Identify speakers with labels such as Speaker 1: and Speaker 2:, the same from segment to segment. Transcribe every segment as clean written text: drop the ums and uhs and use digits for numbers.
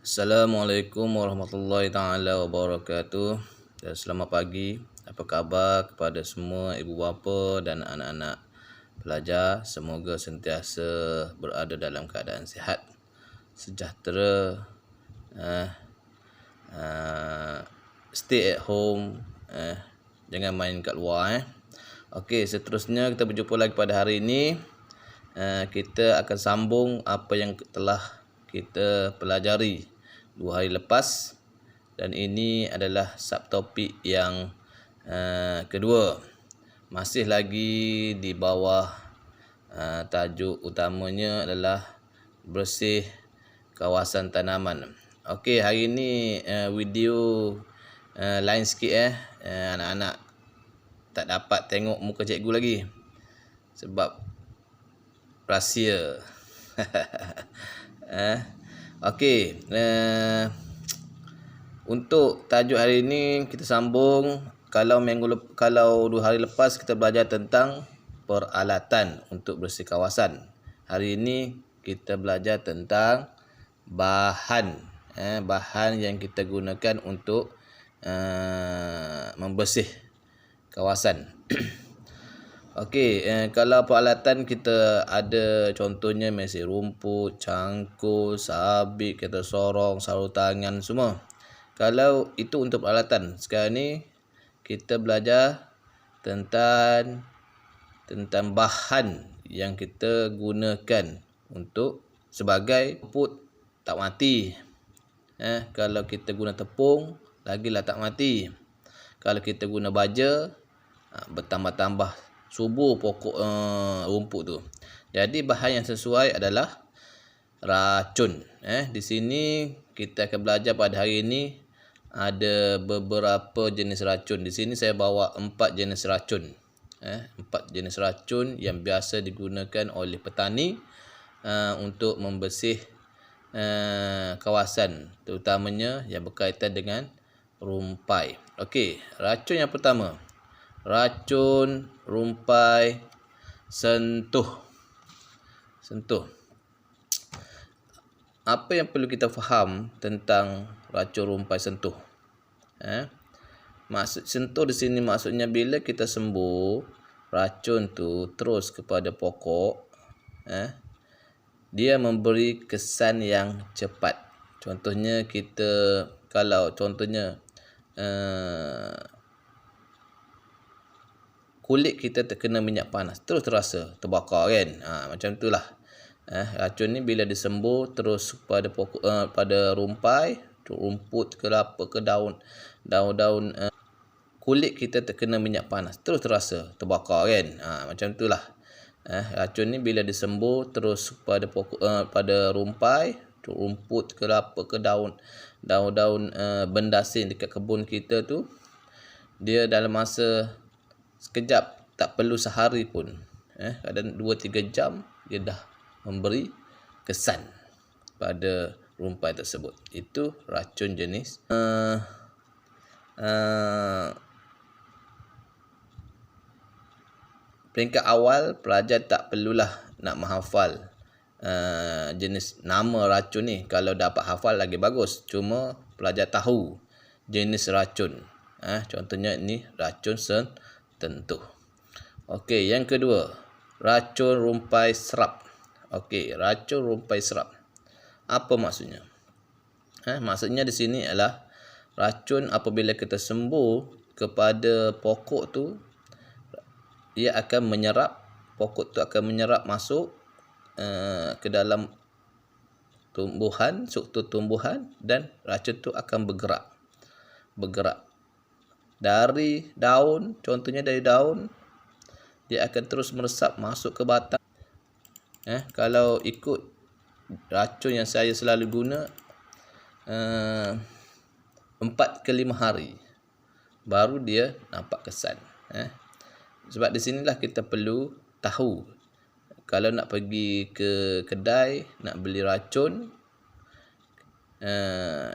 Speaker 1: Assalamualaikum warahmatullahi taala wabarakatuh. Dan selamat pagi. Apa khabar kepada semua ibu bapa dan anak-anak pelajar? Semoga sentiasa berada dalam keadaan sihat, sejahtera, eh, stay at home, jangan main kat luar. Okey, seterusnya kita berjumpa lagi pada hari ini. Kita akan sambung apa yang telah kita pelajari 2 hari lepas, dan ini adalah subtopik yang kedua, masih lagi di bawah tajuk utamanya adalah bersih kawasan tanaman. Okey, hari ini video lain sikit. Anak-anak tak dapat tengok muka cikgu lagi sebab rahsia. Okey, untuk tajuk hari ini kita sambung. Kalau 2 hari lepas kita belajar tentang peralatan untuk bersih kawasan. Hari ini kita belajar tentang bahan bahan yang kita gunakan untuk membersih kawasan. Okey, kalau peralatan kita ada contohnya mesin rumput, cangkul, sabit, kereta sorong, sarung tangan semua. Kalau itu untuk peralatan, sekarang ni kita belajar tentang bahan yang kita gunakan untuk sebagai rumput tak mati. Kalau kita guna tepung, lagilah tak mati. Kalau kita guna baja, bertambah-tambah subur pokok rumput tu. Jadi bahan yang sesuai adalah racun. Di sini kita akan belajar pada hari ini ada beberapa jenis racun. Di sini saya bawa 4 jenis racun. 4 jenis racun yang biasa digunakan oleh petani untuk membersih kawasan, terutamanya yang berkaitan dengan rumpai. Okey, racun yang pertama, racun rumpai sentuh. Apa yang perlu kita faham tentang racun rumpai sentuh? Maksud sentuh di sini maksudnya bila kita sembuh racun tu terus kepada pokok, dia memberi kesan yang cepat. Contohnya kulit kita terkena minyak panas, terus terasa terbakar kan. Macam itulah. Racun ni bila disembuh terus pada pokok, pada rumpai, rumput ke apa ke daun-daun, kulit kita terkena minyak panas, terus terasa terbakar kan. Macam itulah. Racun ni bila disembuh terus pada pokok, pada rumpai, rumput ke apa ke daun-daun benda asing dekat kebun kita tu, dia dalam masa sekejap, tak perlu sehari pun, kadang 2-3 jam dia dah memberi kesan pada rumpai tersebut. Itu racun jenis peringkat awal pelajar tak perlulah nak menghafal jenis nama racun ni. Kalau dapat hafal lagi bagus. Cuma pelajar tahu jenis racun. Contohnya ni racun sentuh. Okey, yang kedua, racun rumpai serap. Okey, racun rumpai serap. Apa maksudnya? Maksudnya di sini adalah racun apabila kita sembuh kepada pokok tu, ia akan menyerap, pokok tu akan menyerap masuk ke dalam tumbuhan, struktur tumbuhan, dan racun tu akan bergerak dari daun. Contohnya dari daun, dia akan terus meresap masuk ke batang. Kalau ikut racun yang saya selalu guna, 4 ke 5 hari baru dia nampak kesan. Sebab di sinilah kita perlu tahu, kalau nak pergi ke kedai nak beli racun,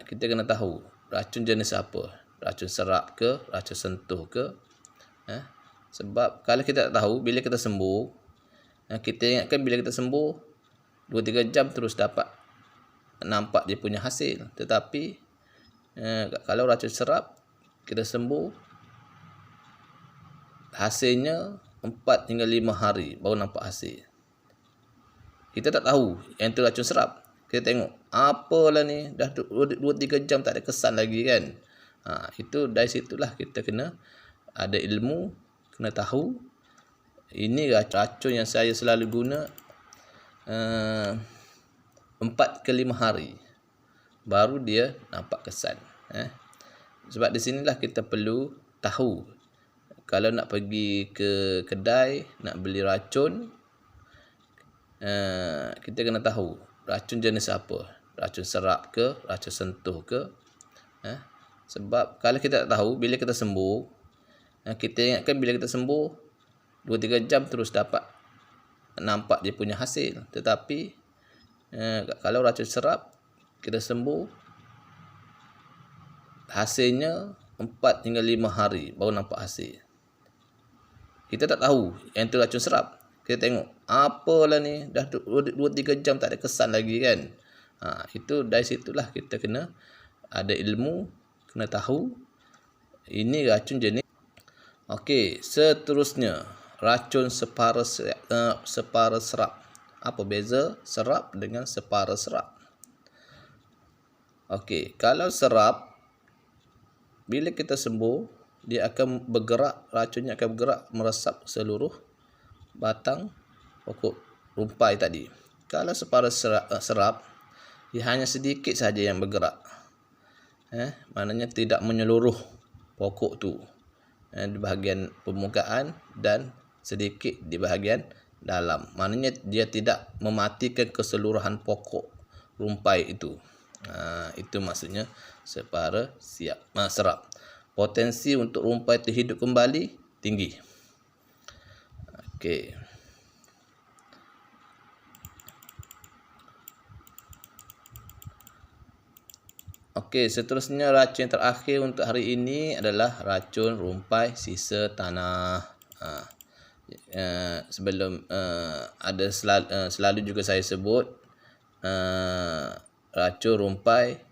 Speaker 1: kita kena tahu racun jenis apa. Racun serap ke, racun sentuh ke. Sebab kalau kita tak tahu, bila kita sembuh, kita ingatkan bila kita sembuh 2-3 jam terus dapat nampak dia punya hasil. Tetapi kalau racun serap kita sembuh, hasilnya 4 hingga 5 hari baru nampak hasil. Kita tak tahu yang tu racun serap. Kita tengok apalah ni, dah 2-3 jam tak ada kesan lagi kan. Itu dari situlah kita kena ada ilmu, kena tahu ini racun yang saya selalu guna 4 ke 5 hari baru dia nampak kesan. Sebab di sinilah kita perlu tahu, kalau nak pergi ke kedai nak beli racun, kita kena tahu racun jenis apa, racun serap ke, racun sentuh ke. Sebab kalau kita tak tahu, bila kita sembuh, kita ingatkan bila kita sembuh 2-3 jam terus dapat nampak dia punya hasil. Tetapi kalau racun serap kita sembuh, hasilnya 4 hingga 5 hari baru nampak hasil. Kita tak tahu yang tu racun serap. Kita tengok apalah ni, dah 2-3 jam tak ada kesan lagi kan. Itu dari situlah kita kena ada ilmu, kena tahu ini racun jenis. Okey, seterusnya racun separa serap. Apa beza serap dengan separa serap? Okey, kalau serap, bila kita sembuh, dia akan bergerak, racunnya akan bergerak meresap seluruh batang pokok rumpai tadi. Kalau separa serap, dia hanya sedikit saja yang bergerak. Maknanya tidak menyeluruh pokok tu, di bahagian permukaan dan sedikit di bahagian dalam. Maknanya dia tidak mematikan keseluruhan pokok rumpai itu. Itu maksudnya separa serap. Potensi untuk rumpai itu hidup kembali tinggi. Okey. Okey, seterusnya racun yang terakhir untuk hari ini adalah racun rumpai sisa tanah. Sebelum ada selalu juga saya sebut racun rumpai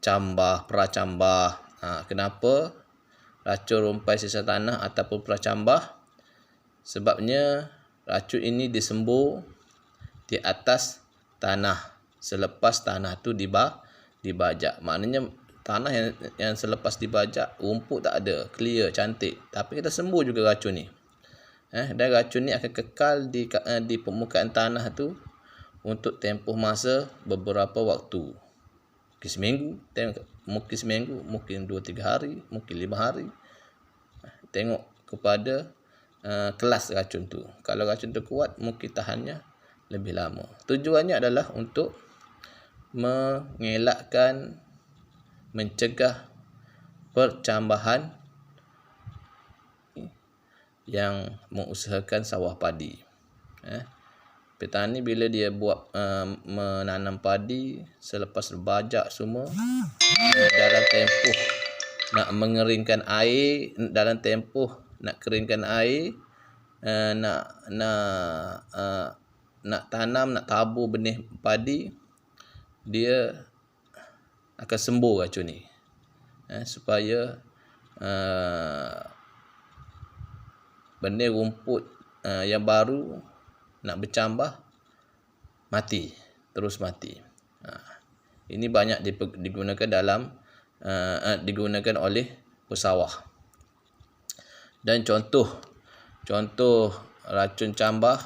Speaker 1: cambah, pracambah. Kenapa racun rumpai sisa tanah ataupun pracambah? Sebabnya racun ini disembur di atas tanah selepas tanah tu dibajak. Maknanya tanah yang selepas dibajak, rumput tak ada, clear, cantik. Tapi kita sembuh juga racun ni. Dan racun ni akan kekal di permukaan tanah tu untuk tempoh masa beberapa waktu. Mungkin seminggu, mungkin 2-3 hari, mungkin 5 hari. Tengok kepada kelas racun tu. Kalau racun tu kuat, mungkin tahannya lebih lama. Tujuannya adalah untuk mengelakkan, mencegah percambahan yang mengusahakan sawah padi. Petani bila dia buat menanam padi, selepas bajak semua, dalam tempoh nak mengeringkan air, dalam tempoh nak keringkan air, nak tanam, nak tabur benih padi, dia akan sembuh racun ni. Supaya benih rumput yang baru nak bercambah terus mati. Ini banyak digunakan digunakan oleh pesawah. Dan contoh racun cambah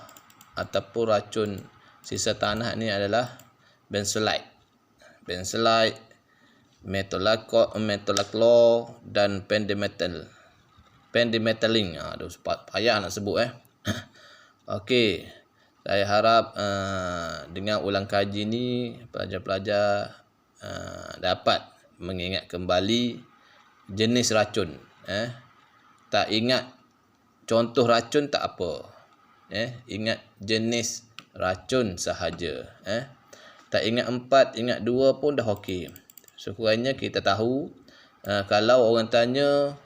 Speaker 1: ataupun racun sisa tanah ni adalah benzoate, metolachlor dan pendimethyling. Aduh, payah nak sebut Okey, saya harap dengan ulang kaji ni pelajar-pelajar dapat mengingat kembali jenis racun. Tak ingat contoh racun tak apa. Ingat jenis racun sahaja. Tak ingat 4, ingat 2 pun dah okey. Sekurangnya kita tahu, kalau orang tanya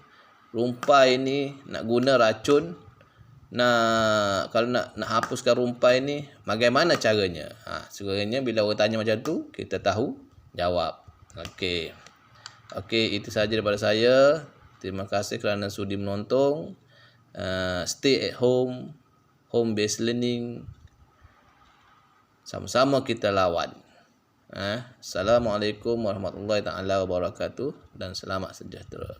Speaker 1: rumpai ni nak guna racun, kalau nak hapuskan rumpai ni bagaimana caranya? Sebenarnya bila orang tanya macam tu, kita tahu jawab. Okey. Okey, itu saja daripada saya. Terima kasih kerana sudi menonton. Stay at home, home based learning. Sama-sama kita lawan. Assalamualaikum warahmatullahi taala wabarakatuh dan selamat sejahtera.